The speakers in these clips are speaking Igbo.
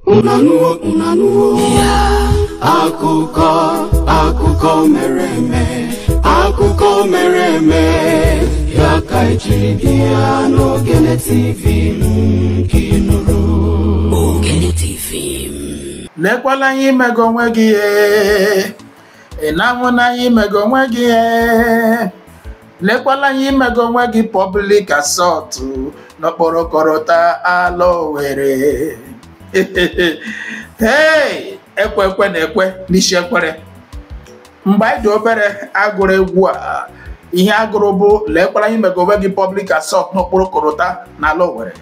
Unanuo akụkọ mere eme ya ka ejiri bịa n'Ogene TV kinụrụ Ogene TV. Lekwala anyị imego onwe gị ịnanwụ na anyị imego onwe gị lekwala anyị imego onwe gị public assault n'okporokọrọta ala Owerri. Hey, ekwe na ekwe n'isi ekwere. Mgbe anyị dị obere agụrụ egwu a, ihe agụrụ bụ lekwala anyị imego onwe gị public assault n'okporokọrọta n'ala Owerri.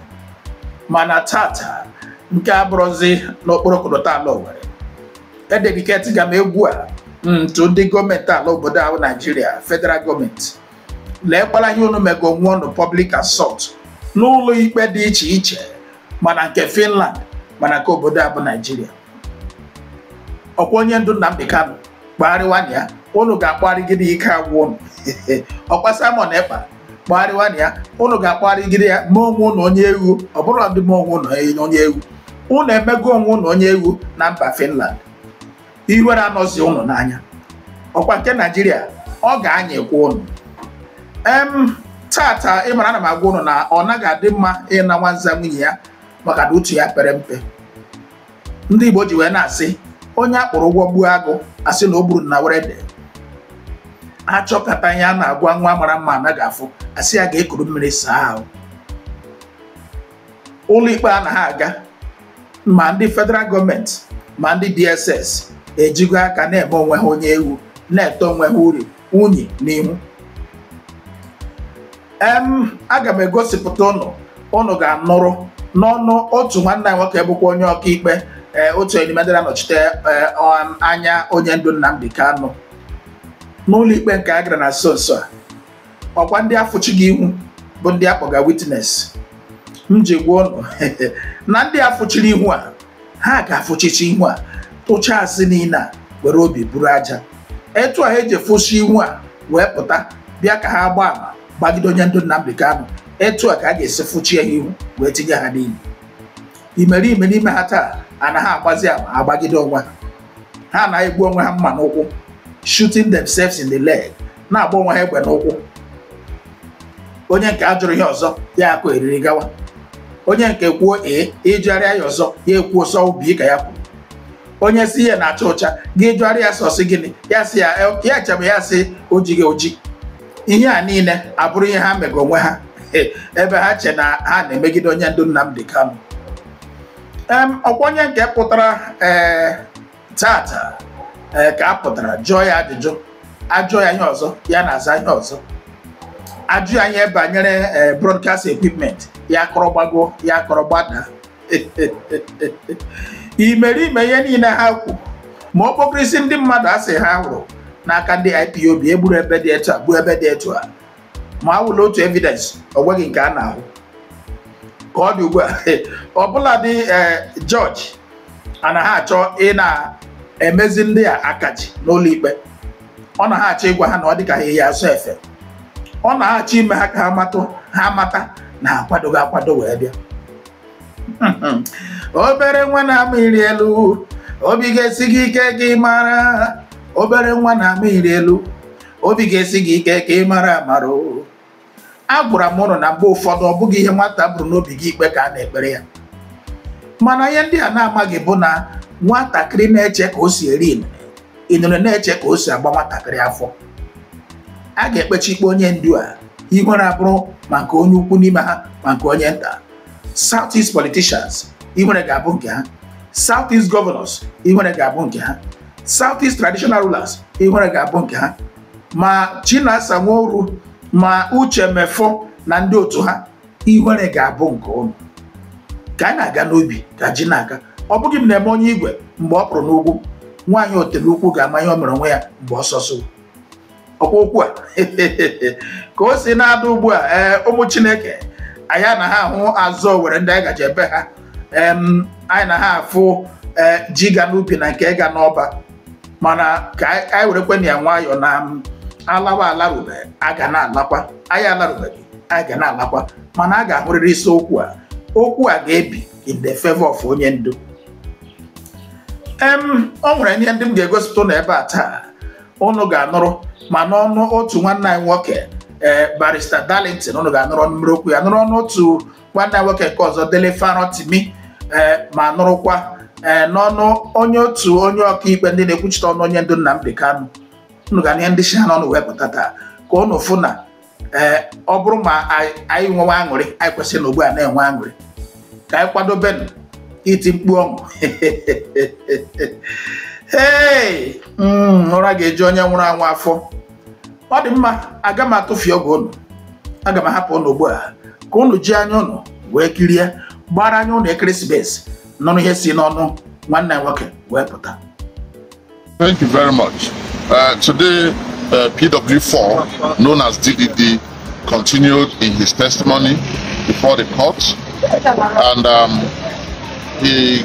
Mana tata nke abụrụzi n'okporokọrọta ala Owerri. Ededicate ga m egwu a to ndị gọọmenti ala obodo ahụ Nigeria, federal gọọmenti. Lekwala ihe unu mego onwe unu public assault n'ụlọ ikpe dị iche iche, mana nke Finland, mana nke obodo ahụ Nigeria. Ọkwa onye ndu Nnamdi Kanu kpagharịwana ya, unu ga-akpagharịgide ike agwụ unu. Ọkwa Simon Ekpa kpagharịwana ya, unu ga-akpagharịgide ya ma onwe unu onye egwu, ọ bụrụ ndị ma onwe unu onye egwu. Unu emego onwe unu onye egwu na mba Finland. Iwere anọzi unu n'anya. Ọkwa nke Nigeria ọ ga-anyekwa unu. Tata ịmara ana m agwa unu na ọ naghị adị mma ịna nwanza nwunye ya maka na otu ya pere mpe. Ndị Igbo ji wee na-asị onye akpụrụ ụgwọ gbuo agụ asị na o gburu na werede. Achọkata ihe a na-agwa nwa mara mma anaghị afụ asị ya ga-ekuru mmiri saa ahụ. Ụlọ ikpe anaghị aga, ma ndị federal gọọmenti ma ndị DSS ejigo aka na-eme onwe ha onye ewu, na-ete onwe ha uri unyi n'ihu. Aga m egosipụta unu ga-anụrụ n'ọnụ otu nwanne anyị nwoke bụkwa onye ọkaikpe otu enyemedere anọchite anya onye ndu Nnamdi Kanu n'ụlọ ikpe nke a gara na nso a. Ọkwa ndị afụchighị ihu bụ ndị akpọga witness. M ji gwa unu na ndị afụchiri ihu a, ha ga-afụchichi ihu a tụchaa asị niile a were obi buru aja. Etu a eji fụchi ihu a wee pụta bịa ka ha gbaa ama gbagide onye ndu Nnamdi Kanu. Etu a ka a ga-esi fụchi ya ihu wee tinye ha n'ili. Imerime n'ime ha taa anaghị agbazi ama agbagide onwe ha. Ha na-egbu onwe ha mma n'ụkwụ, shooting themselves in the leg, na-agba onwe ha egbe n'ụkwụ. Onye nke ajụrụ ihe ọzọ ya akụ eriri gawa. Onye nke kwuo ịjụgharịa ya ọzọ ya ekwuo sọ ubi ka ya kwuru. Onye si ihe na-acha ụcha gị jụgharịa ya sọsị gịnị, ya si ya echebe ya si ojighị oji. Ihe a niile abụrụ ihe ha mego onwe ha ebe ha che na ha na-emegide onye ndu Nnamdi Kanu. Ọkwa onye nke pụtara tata ka a pụtara jụọ ya ajụjụ, ajụọ ya ihe ọzọ ya na-aza ihe ọzọ. Ajụ ya ihe banyere broadcast equipment ya kọrọ gbago ya kọrọ gbada. Imerime ihe niile ha kwu ma ọ kpọkirisi ndị mmadụ asị ha hụrụ n'aka ndị IPOB egburu ebe dị etu a gbuo ebe dị etu a, ma awụla otu evidence ọ nweghị nke a na-ahụ. Ka ọ dị ugbu a ọbụla dị jọji anaghị achọ ị na-emezi ndị a akaji n'ụlọ ikpe. Ọ na ha achọ ịgwa ha na ọ dị ka ha ya asụ efe. Ọ na-achọ ime ha ka ha mata na akwadoghị akwado wee bịa. Obere nwa na-ama iri elu obi ga-esi gị ike ka ị mara. Obere nwa na-ama iri elu obi ga-esi gị ike ka ị mara amara. Agwara m ụnụ na mgbe ụfọdụ ọ bụghị ihe nwata bụrụ n'obi gị ikpe ka a na-ekpere ya. Mana ihe ndị a na-amaghị bụ na nwatakịrị na-eche ka o si eri inine na-eche ka o si agba nwatakịrị afọ. A ga-ekpechi ikpe onye ndu a ihere abụrụ ma nke onye ukwu n'ime ha ma nke onye nta. Southeast politicians ihere ga-abụ nke ha. Southeast governors ihere ga-abụ nke ha. Southeast traditional rulers ihere ga-abụ nke ha. Ma Chinasa Nworu ma Uche Mefo na ndị otu ha ihere ga-abụ nke unu. Ka a na-aga n'obi ka ji na-aga. Ọ bụghị m na-eme onye igwe mgbe ọ pụrụ n'ugwu, nwaanyị otele ukwu ga-ama ihe o mere onwe ya mgbe ọsọsọ. Ọkwa okwu a ka o si na-ada ugbu a ụmụ Chineke anyị na ha ahụ azụ Owerri ndị anyị gaje ebe ha. Anyị na ha afụ ji ga n'ubi na nke ga n'ọba, mana ka anyị werekwe na ya nwayọọ na alawa alarube aga na-alakwa, anyị alarubeghị aga na-alakwa, mana a ga-ahụrịrị isi okwu a ga-ebi in the favor of onye ndu. O nwere ihe ndị m ga-egosipụta na ebe a taa unu ga-anụrụ, ma n'ọnụ otu nwanne anyị nwoke barrister Darlington, unu ga-anụrụ mmiri okwu ya, nụrụ ọnụ otu nwanne anyị nwoke nke ọzọ Dele Farotimi, ma nụrụkwa n'ọnụ onye ọkaikpe ndị na-ekwuchite ọnụ onye ndu Nnamdi Kanu. Unu ga na ihe ndị shi ha n'ọnụ wepụta taa ka unu fụ na ọ bụrụ ma anyị nwewe aṅụrị, anyị kwesịrị na ugbu a na-enwe aṅụrị, ka anyị kwadobenụ iti mkpu ọṅụ. Hey, ụra ga-eji onye nwụrụ anwụ afọ. Ọ dị mma, aga m atụfie oge unu, aga m ahapụ unu ugbu a ka unu ji anya unu wee kirie, gbara anya unu ekeresimesi, nụrụ ihe si n'ọnụ nwanne nwoke wee pụta. Thank you very much. Today, PW4, known as DDD, continued in his testimony before the court, and he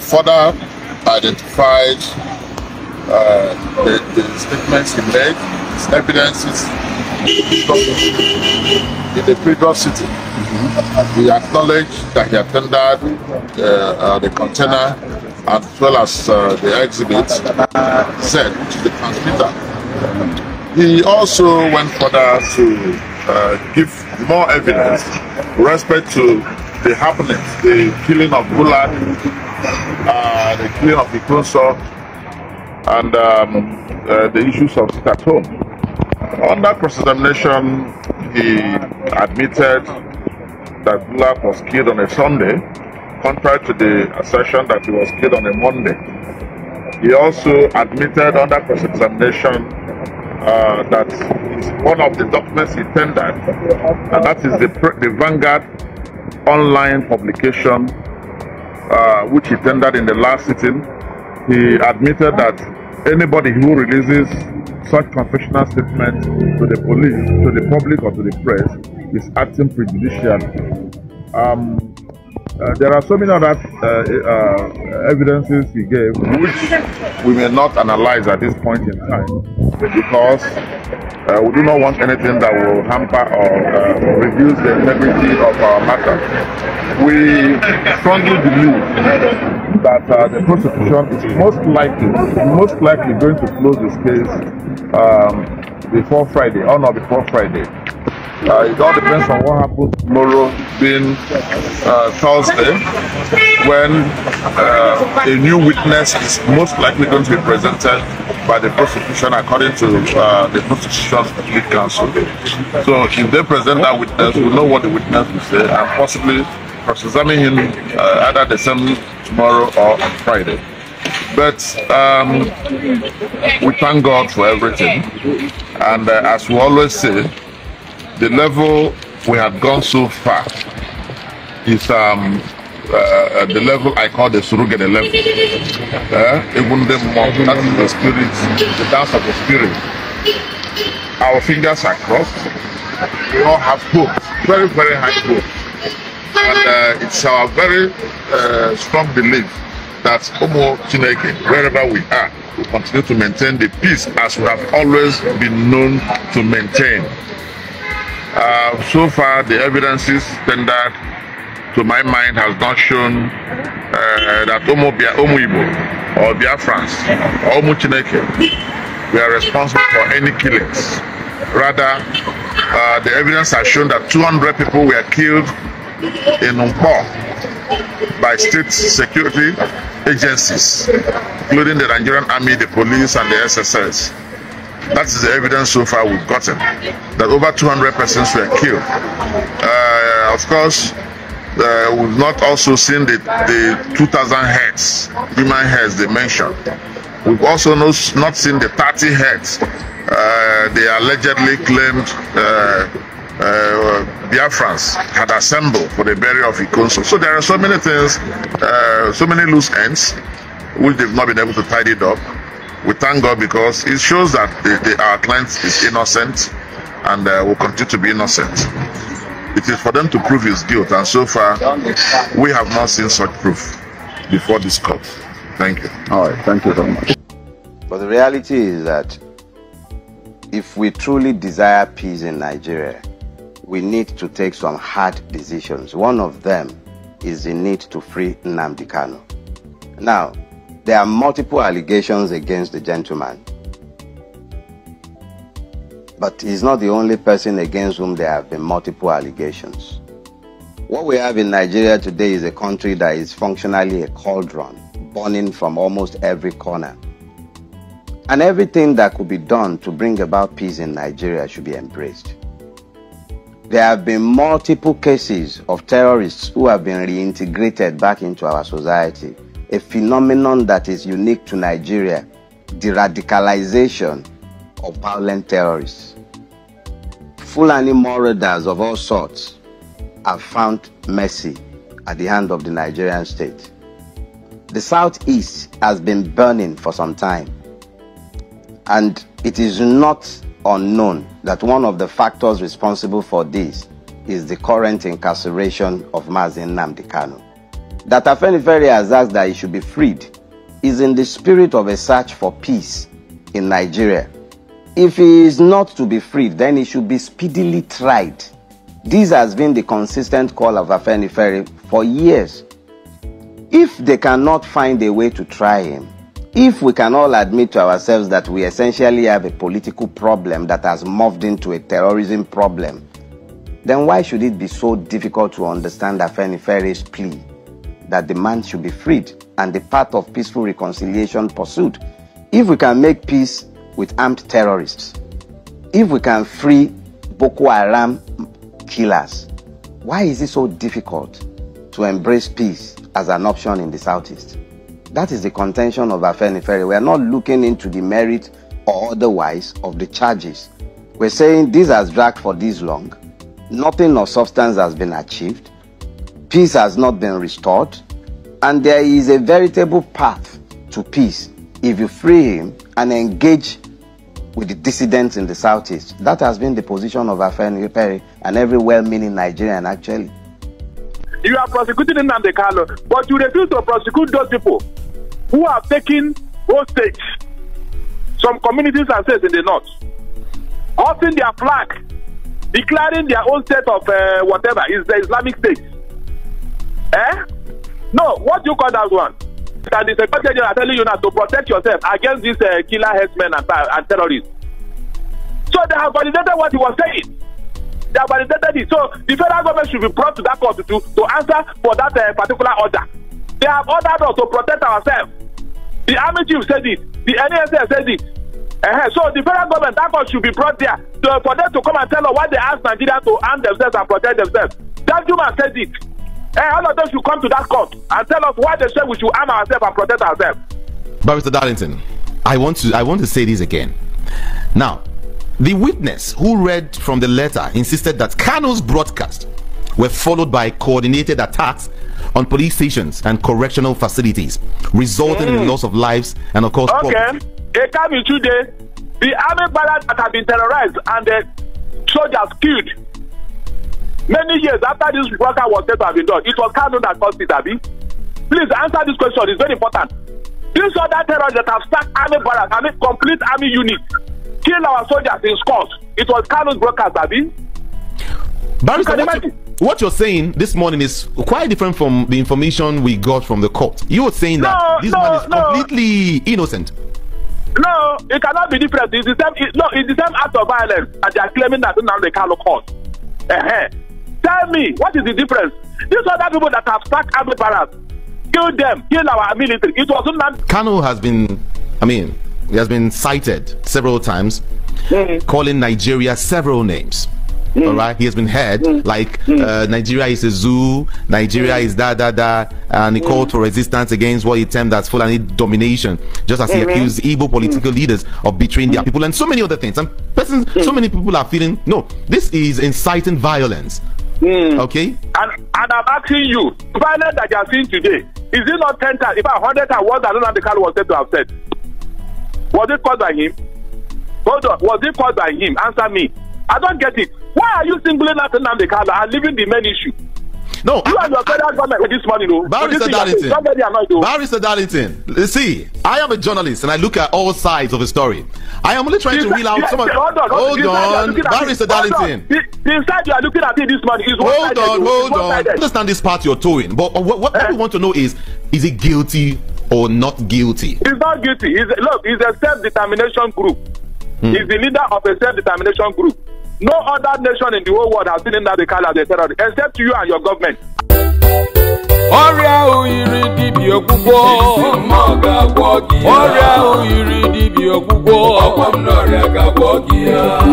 further identified the statements he made, his evidences in the previous sitting. He acknowledged that he attended the container as well as the exhibit said, which is the transmitter. He also went further to give more evidence with respect to the happenings, the killing of Bulat, the killing of Ikonso, and the issues of sit at home. Under cross-examination, he admitted that Bulat was killed on a Sunday, contrary to the assertion that he was killed on a Monday. He also admitted under cross-examination that one of the documents he tendered, and that is the Vanguard online publication, which he tendered in the last sitting. He admitted that anybody who releases such confessional statements to the police, to the public, or to the press is acting prejudicially. There are so many other evidences he gave, which we may not analyze at this point in time, because we do not want anything that will hamper or reduce the integrity of our matter. We strongly believe that the prosecution is most likely going to close this case before Friday, or not before Friday. It all depends on what happens tomorrow, being Thursday, when a new witness is most likely going to be presented by the prosecution according to the prosecution's lead counsel. So if they present that witness, we'll know what the witness will say and possibly cross-examine him either the same tomorrow or on Friday. But we thank God for everything, and as we always say, the level we have gone so far is the level I call the Surugede level. Even the monk, that is the spirit, the dance of the spirit. Our fingers are crossed. We all have hope, very, very high hope. And it's our very strong belief that Omo Chineke, wherever we are, will continue to maintain the peace as we have always been known to maintain. So far, the evidences tendered, to my mind, has not shown that Omo Igbo or Biafrans or Omo Chineke were responsible for any killings. Rather, the evidence has shown that 200 people were killed in Umpo by state security agencies, including the Nigerian Army, the police, and the SSS. That is the evidence so far we've gotten, that over 200 persons were killed. Of course, we've not also seen the 2,000 heads, human heads they mentioned. We've also not seen the 30 heads they allegedly claimed Biafrans had assembled for the burial of Ikonso. So there are so many things, so many loose ends, which they've not been able to tidy it up. We thank God because it shows that our client is innocent and will continue to be innocent. It is for them to prove his guilt, and so far we have not seen such proof before this court. Thank you. All right, thank you very much. But the reality is that if we truly desire peace in Nigeria, we need to take some hard decisions. One of them is the need to free Nnamdi Kanu. Now, there are multiple allegations against the gentleman, but he's not the only person against whom there have been multiple allegations. What we have in Nigeria today is a country that is functionally a cauldron, burning from almost every corner. And everything that could be done to bring about peace in Nigeria should be embraced. There have been multiple cases of terrorists who have been reintegrated back into our society, a phenomenon that is unique to Nigeria, the radicalization of violent terrorists. Fulani marauders of all sorts have found mercy at the hand of the Nigerian state. The southeast has been burning for some time, and it is not unknown that one of the factors responsible for this is the current incarceration of Mazi Nnamdi Kanu. That Afenifere has asked that he should be freed is in the spirit of a search for peace in Nigeria. If he is not to be freed, then he should be speedily tried. This has been the consistent call of Afenifere for years. If they cannot find a way to try him, if we can all admit to ourselves that we essentially have a political problem that has morphed into a terrorism problem, then why should it be so difficult to understand Afenifere's plea that the man should be freed and the path of peaceful reconciliation pursued? If we can make peace with armed terrorists, if we can free Boko Haram killers, why is it so difficult to embrace peace as an option in the southeast? That is the contention of Afenifere. We are not looking into the merit or otherwise of the charges. We're saying this has dragged for this long. Nothing of substance has been achieved. Peace has not been restored. And there is a veritable path to peace if you free him and engage with the dissidents in the southeast. That has been the position of Afenifere and every well-meaning Nigerian actually. You are prosecuting Nnamdi Kanu, but you refuse to prosecute those people who are taking hostage some communities and states in the north, hoisting their flag, declaring their own state of whatever is the Islamic State. No, what do you call that one? That the Secretary General are telling you now to protect yourself against these killer headsmen and terrorists. So they have validated what he was saying. They have validated it. So the federal government should be brought to that court to answer for that particular order. They have ordered us to protect ourselves. The army chief said it. The NSS said it. So the federal government, that court should be brought there for them to come and tell us why they ask Nigeria to arm themselves and protect themselves. That human said it. All of them should come to that court and tell us why they say we should arm ourselves and protect ourselves. But Mr. Darlington, I want to say this again. Now, the witness who read from the letter insisted that Kanu's broadcast were followed by coordinated attacks on police stations and correctional facilities, resulting in the loss of lives and, of course, property. It came in today. The army barracks that have been terrorized and the soldiers killed. Many years after this broadcast was said to have been done, it was Kanu that caused it, Abi. Please answer this question. It's very important. These other terrorists that have sacked army barracks, complete army units, kill our soldiers in scores. It was Kanu's broadcast, Abi. Barrister, what you're saying this morning is quite different from the information we got from the court. You were saying that this man is completely innocent. No, it cannot be different. It's the same. It's the same act of violence, and they are claiming that now they can't cause. Tell me, what is the difference? These other people that have sacked army barracks, kill them, kill our military. It was not. Kanu has been, he has been cited several times, calling Nigeria several names. All right, he has been heard like Nigeria is a zoo, Nigeria is and he called for resistance against what he termed as Fulani domination, just as he accused Igbo political leaders of betraying their people and so many other things. And so many people are feeling, no, this is inciting violence. Okay, and I'm asking you, violence that you are seeing today, is it not 10 times, if 100 times what Nnamdi Kanu was said to have said? Was it caused by him? Hold on, was it caused by him? Answer me. I don't get it. Why are you singling out Nnamdi Kanu and leaving the main issue? No, you and your federal government with this money, no. Barrister Darlington, see, I am a journalist and I look at all sides of a story. I am only trying to reel out some of. Hold on, Barrister Darlington. The side you are looking at this money is hold on. I understand this part you're towing, but what we want to know is it guilty or not guilty? He's not guilty. He's a self-determination group. He's the leader of a self-determination group. No other nation in the whole world has seen Nnamdi Kanu as a terrorist, except you and your government.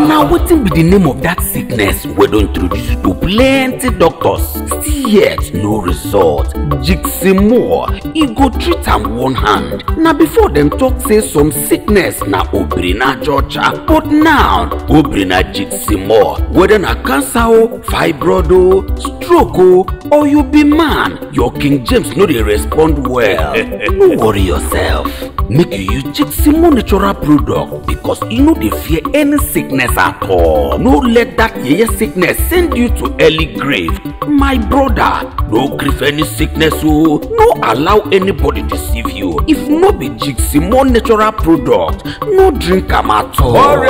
Now, what will be the name of that sickness we don't introduce you to plenty doctors? Still yet no result. Jiximore, he go treat am one hand. Now before them talk say some sickness na obrina Georgia, but now obrina Jiximore, whether na cancer o, fibroid o, stroke o, or you be man, your King James no dey respond well. No worry yourself. Make you use Jiximore natural product because you no dey fear any sickness at all. No let that yeye sickness send you to early grave. My brother, no grief any sickness o. No allow anybody deceive you. If no be Jiximore natural product, no drink am at all.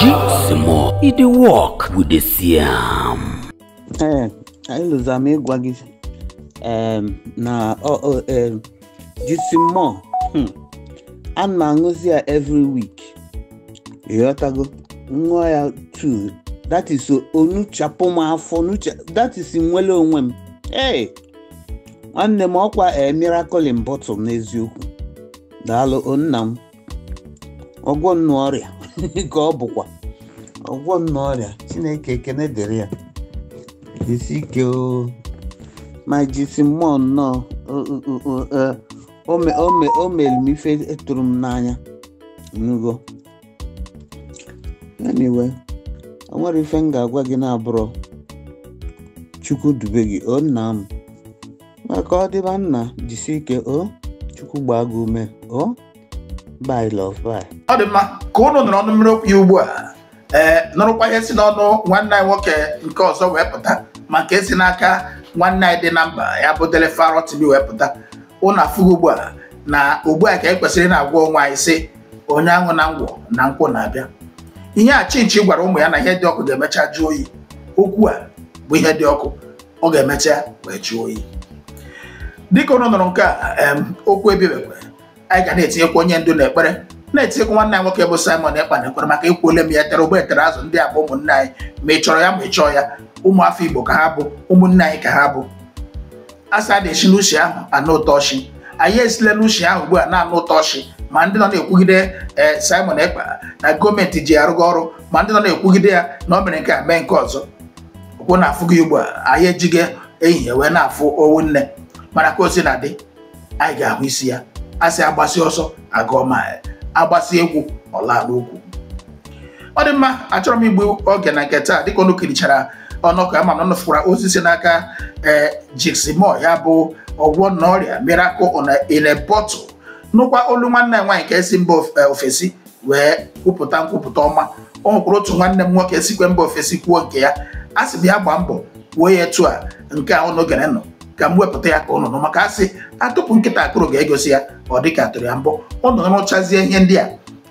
Jiximore, e dey work with the siam. I lose a me gwagi. Jiximore. I'm mangozia every week. Yotago. Ngoya too. That is so onu chapoma for nucha. That is in welo wem. Hey. And the mokwa a miracle in bottle nezuku. Dalo onnam. Ogwon noria. Go bukwa. Ogwon noria. Chineke kene deria. Isiko. My Jiximore no. Ome mi fe etrum nanya. Nugo. Anyway, I want to finger wagina bro. Chuku dubegi o nam. Makodi banna jisike o chuku bagume o. Bye love bye. Odema kono no no mro pi ugbu a. Noro kwa yesi no no nwanne anyị nwoke nke ọzọ wepụta maka esi n'aka nwanne anyị dị na mba ya bụ dele farot bi wepụta. Una fugu ugbu a na ugbu a ka ekwesịrị na-agwa onwe anyị sị onye ahụ na ngwọ na nkwụ na-abịa. Ihe a Chinchi gwara ụmụ ya na ihe dị ọkụ ga-emecha jụọ oyi. Okwu a bụ ihe dị ọkụ, ọ ga-emecha wee jụọ oyi. Dịka ọnụ nọrọ nke a okwu ebibekwe, anyị ga na-etinyekwa onye ndu n'ekpere, na-etinyekwa nwanne anyị nwoke bụ Simon Ekpa n'ekpere maka ekwuole m ya tere ogbe tere azụ ndị a bụ ụmụnne anyị ma ị chọrọ ya ma ị chọọ ya, ụmụafọ Igbo ka ha bụ, ụmụnne anyị ka ha bụ. Asa dị esi n'ushi ahụ anụ ụtọ ọchị, anyị esile n'ushi ahụ ugbu a na-anụ ụtọ ọchị ma ndị nọ na-ekwugide Simon Ekpa na gọọmenti ji arụgo ọrụ ma ndị nọ na-ekwugide ya na ọ mere nke a mee nke ọzọ. Okwu na-afụ gị ugbu a anyị ejighị ehihie wee na-afụ owu nne mana ka o si na dị anyị ga-ahụ isi ya. Asị agbasi ọsọ agụọ ma agbasi egwu ọla n'okwu. Ọ dị mma, achọrọ m igbu oge na nke taa dịka ọnụ kirichara ọnọkọ ama na ọnụfụkwara osisi n'aka Jiximore ya bụ ọgwọ n'ọrịa miracle in a bottle. Nụkwa olu nwanne nwaanyị ka esi mba ofesi wee kwupụta nkwupụta ọma. Ọ nwekwara otu nwanne m nwoke esikwe mba ofesi kwuo nke ya. A sị bịa gbaa mbọ kwuo ya etu a nke a ụnụ gere nọ ka m wepụta ya ka ụnụ nọ maka asị atụpụ nkịta akụrụ ga-egosi ya ọ dịka atụrụ ya mbọ. Ụnụ nụchazie ihe ndị a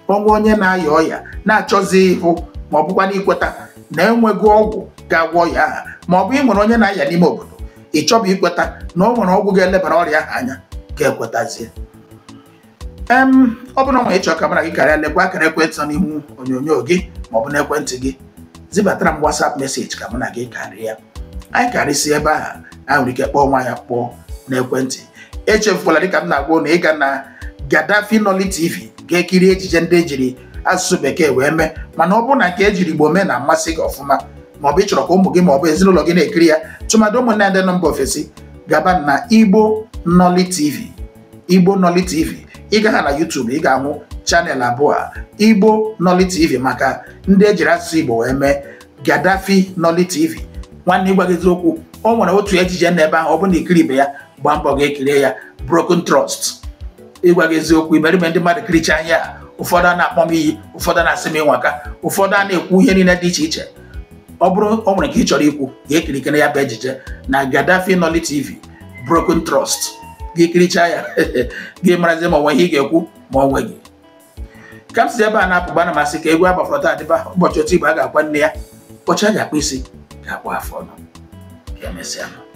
ọnwa onye na-aya ọya na-achọzi ịhụ ma ọ bụkwa n'ikweta na enweghị ọgwụ ga-agwọ ọya aha ma ọ bụ ị nwere onye na-aya n'ime obodo ị chọbụ ikweta na ọ nwere ọgwụ ga-elebara ọrịa ahụ anya ga-ekwetazie. Ọ bụrụ na ịchọ ka mara gị karịa lekwa akara ekwentị nọ n'ihu onyonyo gị ma ọ bụ n'ekwentị gị zibatara m WhatsApp message ka mụ na gị karịa. Anyị karịsị ebe ahụ anyị nwere ike kpọọ nwa ya kpọọ n'ekwentị. Echefukwala dịka m na-agwa na ịga na Gaddafi Nolly TV ga-ekiri ejije ndị ejiri asụsụ bekee wee mee mana ọ bụrụ na nke ejiri Igbo mee na mmasị gị ọfụma ma ọ bụ ịchọrọ ka ụmụ gị ma ọ bụ ezinụlọ gị na-ekiri ya tụmadị ụmụnne ndị nọ mba ofesi gaba na Igbo Nolly TV. Igbo Nolly TV ị gaha na YouTube ị ga-ahụ chanel abụọ Igbo Nolly TV maka ndị ejiri asụsụ Igbo wee mee Gaddafi Nolly TV. Nwanne ịgwagizi okwu o nwere otu ejije n'ebe ahụ ọ bụ na ikiri ibe ya gbaa mbọ ga-ekiri ya Broken Trust. Ịgwagizi okwu imerime ndị mmadụ kiricha anya ụfọdụ a na-akpọ m iyi ụfọdụ na-asị m ịnwaka ụfọdụ a na-ekwu ihe niile dị iche iche. ọ bụrụ o nwere nke ị chọrọ ikwu ga-ekirikere ya bụ ejije na Gaddafi Nolly TV Broken Trust ga-ekiricha ya ga-emarazi ma onwe ihe ị ga-ekwu ma onwe gị ka m si ebe a na-apụba na masị ka egwu agbafọta adịba ụbọchị otu Igbo a ga-akwa nne ya ụbọchị a ga-akpụ isi ga-akpụ afọ ọnụ. Ya mesịa.